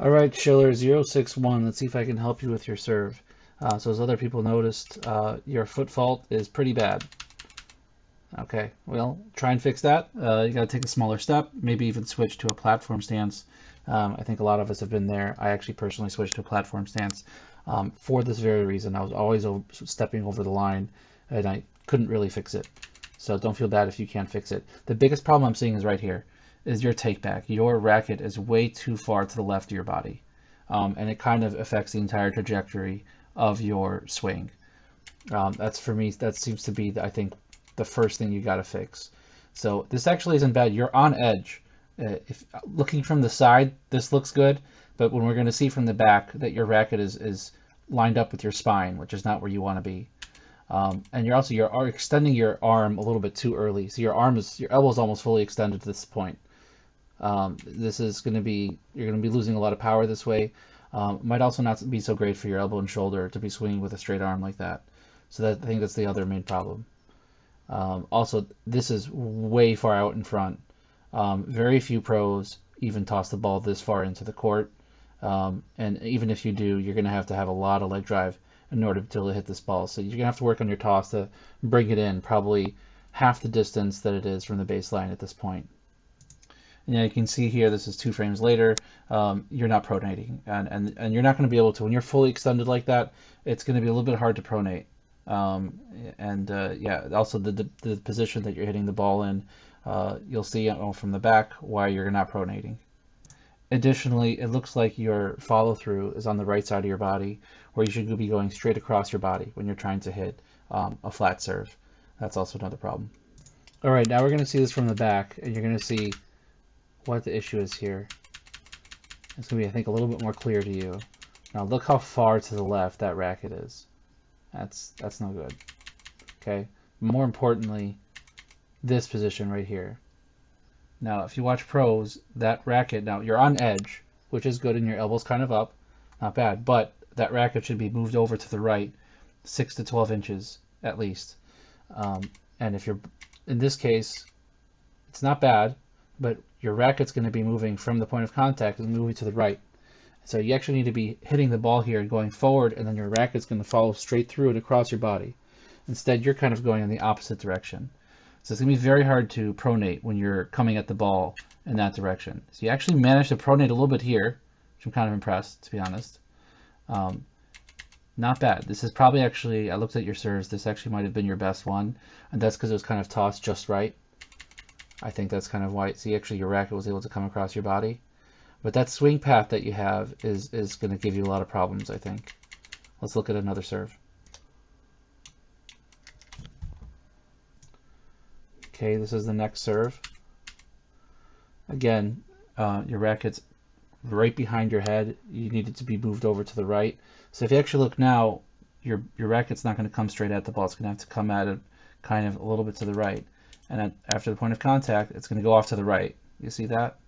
All right, schiller061, let's see if I can help you with your serve. So as other people noticed, your foot fault is pretty bad. Okay, well, try and fix that. You got to take a smaller step, maybe even switch to a platform stance. I think a lot of us have been there. I actually personally switched to a platform stance for this very reason. I was always stepping over the line, and I couldn't really fix it. So don't feel bad if you can't fix it. The biggest problem I'm seeing is right here, is your take back. Your racket is way too far to the left of your body, and it kind of affects the entire trajectory of your swing. That's for me, that seems to be, I think, the first thing you got to fix. So this actually isn't bad. You're on edge. If looking from the side, this looks good, but when we're going to see from the back that your racket is lined up with your spine, which is not where you want to be. And you're extending your arm a little bit too early. So your elbow is almost fully extended to this point. This is going to be, you're going to be losing a lot of power this way. Might also not be so great for your elbow and shoulder to be swinging with a straight arm like that. So I think that's the other main problem. Also, this is way far out in front. Very few pros even toss the ball this far into the court. And even if you do, you're going to have a lot of leg drive in order to hit this ball. So you're going to have to work on your toss to bring it in probably half the distance that it is from the baseline at this point. And yeah, you can see here, this is 2 frames later, you're not pronating. And you're not going to be able to, when you're fully extended like that, it's going to be a little bit hard to pronate. Yeah, also the position that you're hitting the ball in, you'll see from the back why you're not pronating. Additionally, it looks like your follow through is on the right side of your body, where you should be going straight across your body when you're trying to hit a flat serve. That's also another problem. All right, now we're going to see this from the back, and you're going to see what the issue is here. It's going to be, I think, a little bit more clear to you. Now look how far to the left that racket is. That's no good. Okay. More importantly, this position right here. Now, if you watch pros, that racket, now you're on edge, which is good, and your elbow's kind of up, not bad, but that racket should be moved over to the right 6 to 12 inches at least. And if you're, in this case, it's not bad, but your racket's going to be moving from the point of contact and moving to the right. So you actually need to be hitting the ball here and going forward, and then your racket's going to follow straight through and across your body. Instead, you're kind of going in the opposite direction. So it's going to be very hard to pronate when you're coming at the ball in that direction. So you actually managed to pronate a little bit here, which I'm kind of impressed, to be honest. Not bad. This is probably actually, I looked at your serves, this actually might have been your best one, and that's because it was kind of tossed just right. I think that's kind of why. See, actually your racket was able to come across your body. But that swing path that you have is going to give you a lot of problems, I think. Let's look at another serve. Okay, this is the next serve. Again, your racket's right behind your head. You need it to be moved over to the right. So if you actually look now, your racket's not going to come straight at the ball. It's going to have to come at it kind of a little bit to the right. And after the point of contact, it's going to go off to the right. You see that?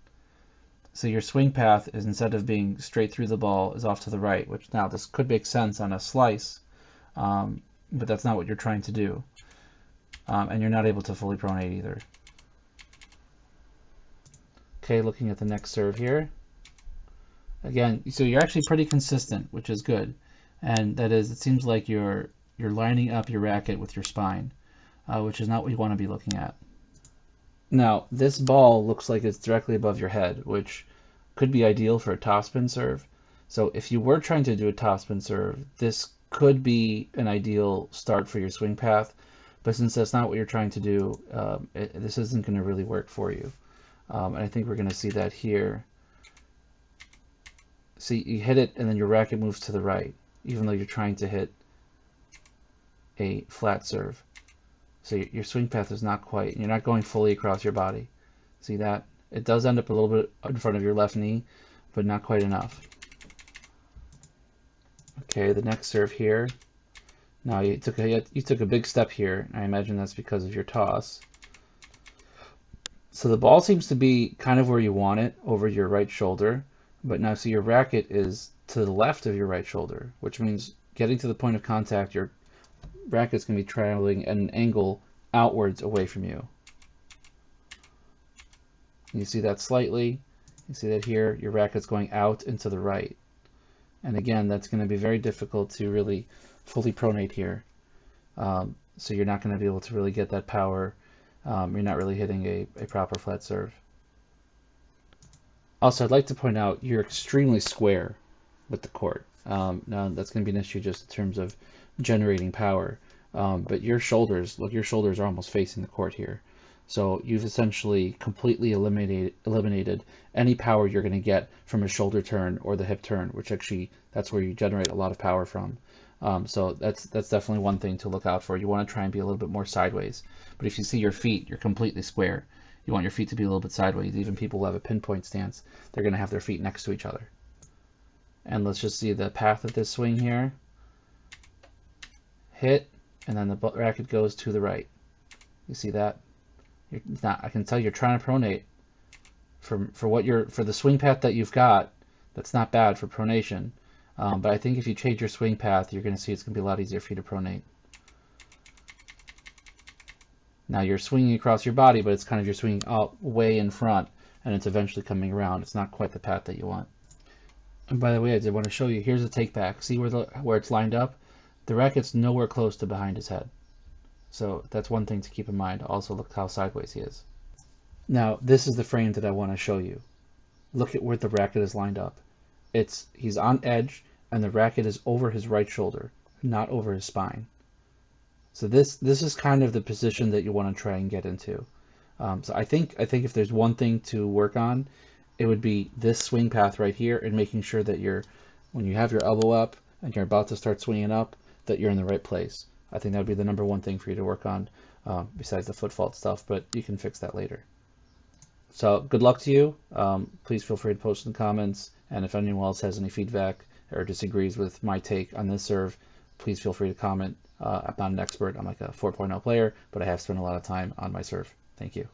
So your swing path is, instead of being straight through the ball, is off to the right, which now this could make sense on a slice, but that's not what you're trying to do. And you're not able to fully pronate either. Okay, looking at the next serve here. Again, so you're actually pretty consistent, which is good. And that is, it seems like you're lining up your racket with your spine, which is not what you want to be looking at. Now, this ball looks like it's directly above your head, which could be ideal for a topspin serve. So if you were trying to do a topspin serve, this could be an ideal start for your swing path. But since that's not what you're trying to do, this isn't going to really work for you. And I think we're going to see that here. See, you hit it and then your racket moves to the right, even though you're trying to hit a flat serve. So your swing path is not quite, you're not going fully across your body. See that? It does end up a little bit in front of your left knee, but not quite enough. Okay, the next serve here. Now you took a big step here. I imagine that's because of your toss. So the ball seems to be kind of where you want it, over your right shoulder. But now see, your racket is to the left of your right shoulder, which means getting to the point of contact, your racket's going to be traveling at an angle outwards away from you. You see that slightly. You see that here, your racket's going out and to the right. And again, that's going to be very difficult to really fully pronate here. So you're not going to be able to really get that power. You're not really hitting a proper flat serve. Also, I'd like to point out you're extremely square with the court. Now, that's going to be an issue just in terms of generating power. But your shoulders, look, your shoulders are almost facing the court here. So you've essentially completely eliminated any power you're going to get from a shoulder turn or the hip turn, which actually, that's where you generate a lot of power from. So that's definitely one thing to look out for. You want to try and be a little bit more sideways. But if you see your feet, you're completely square. You want your feet to be a little bit sideways. Even people who have a pinpoint stance, they're going to have their feet next to each other. And let's just see the path of this swing here. Hit, and then the racket goes to the right. You see that? I can tell you're trying to pronate. For the swing path that you've got, that's not bad for pronation. But I think if you change your swing path, you're going to see it's going to be a lot easier for you to pronate. Now you're swinging across your body, but it's kind of you're swinging out way in front, and it's eventually coming around. It's not quite the path that you want. And by the way, I did want to show you. Here's a take back. See where it's lined up? The racket's nowhere close to behind his head. So that's one thing to keep in mind. Also, look how sideways he is. Now, this is the frame that I want to show you. Look at where the racket is lined up. He's on edge, and the racket is over his right shoulder, not over his spine. So this is kind of the position that you want to try and get into. So I think if there's one thing to work on, it would be this swing path right here, and making sure that when you have your elbow up and you're about to start swinging up, that you're in the right place. I think that would be the #1 thing for you to work on, besides the foot fault stuff, but you can fix that later. So good luck to you. Please feel free to post in the comments, and if anyone else has any feedback or disagrees with my take on this serve, please feel free to comment. I'm not an expert. I'm like a 4.0 player, but I have spent a lot of time on my serve. Thank you.